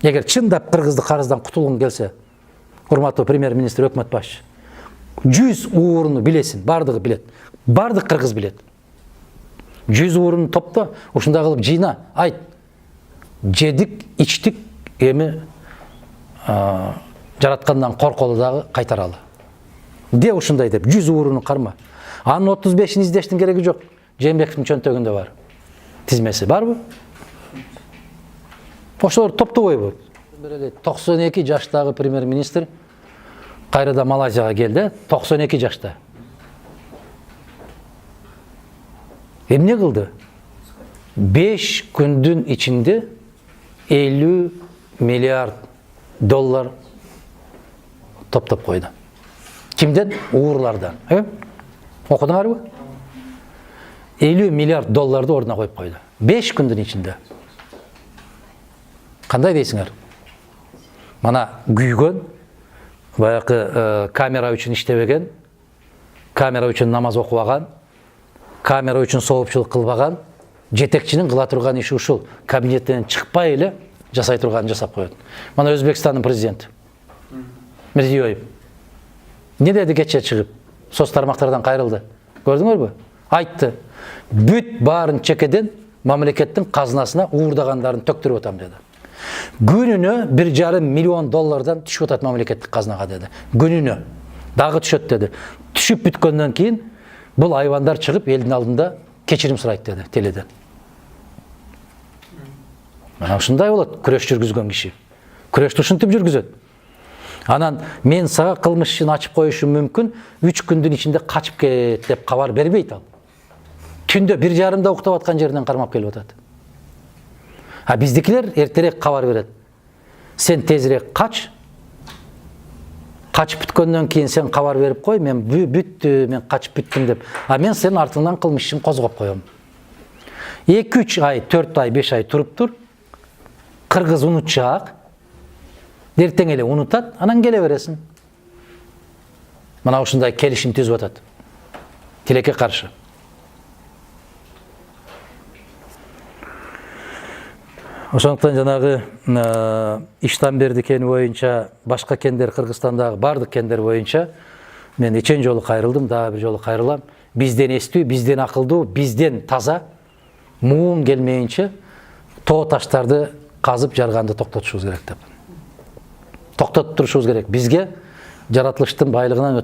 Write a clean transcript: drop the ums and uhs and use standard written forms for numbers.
Егер чындап кыргызды карыздан кутулгуң келсе, урматтуу премьер-министр, өкмөт башчы, 100 уурунду билесин, бардыгы билет. Бардык кыргыз билет. 100 уурунду топто, ушундай кылып жыйна, айт. Жедик, ичтик, эми жараткандан корколу дагы кайтаралы. Де ушундай деп 100 уурунду карма. Анын 35-ин издештин кереги жок. Жээнбековдун чөнтөгүндө бар. Тизмеси барбы? Ошолор топтобойбу. 92 жаштагы премьер-министр кайрада Малайзияга келди, 92 жашта. Эмне кылды? 5 күндүн ичинде 50 миллиард доллар топтоп койду. Кимден? Уурлардан. Окудуңарбы? 50 миллиард долларды ордуна коюп койду. 5 күндүн ичинде. Кандай дейсиңер? Мана күйгөн, баягы камера үчүн иштебеген, камера үчүн намаз окубаган, камера үчүн соопчулук кылбаган, жетекчинин кыла турган иши ушул. Кабинеттен чыкпай эле жасай турганын жасап коет. Мана Өзбекстандын президенти Мирзиёев не деди кече чыгып? Соц тармактардан кайрылды. Көрдүңөрбү? Айтты. Бүт баарын чекеден мамлекеттин казынасына уурдагандарын төктүрүп атам деди. Gününü 1,5 milyon dollardan düşüp atат мамлекеттик казынага деди. Gününü дагы түшөт деди. Түшүп бүткөндөн кийин бул айвандар чыгып элдин алдында кечирим сурайт деди теледен. Мана ушундай болот күрөш жүргүзгөн киши. Күрөштү ушинтип жүргүзөт. Анан мен сага кылмыш ишин ачып коюшум мүмкүн, 3 күндүн ичинде качып кет деп кабар бербейт ал. Түндө 1,5-да уктап аткан жерден кармап келип атат. А биздикилер эртерээк кабар берет. Сен тезирээк кач. Качып бүткөндөн кийин сен кабар берип кой, мен бүттү, мен качып бүттүм деп. А мен сенин артыңдан кылмыш ишин козгоп коем. 2-3 ай, 4 ай, 5 ай туруп тур. Кыргыз унутчаак. Эртең эле унутат, анан келе бересиң. Мына ушундай келишим түзүп атат. Тилекке каршы. Ошондуктан жанагы Иштанберди кени боюнча башка кендер, Кыргызстандагы бардык кендер боюнча мен эчен жолу кайрылдым, дагы бир жолу кайрылам. Бизден эстүү, бизден акылдуу, бизден таза, муун келмейинче тоо таштарды казып жарганды токтотушубуз керек деп. Токтотуп турушубуз керек. Бизге жаратылыштын байлыгынан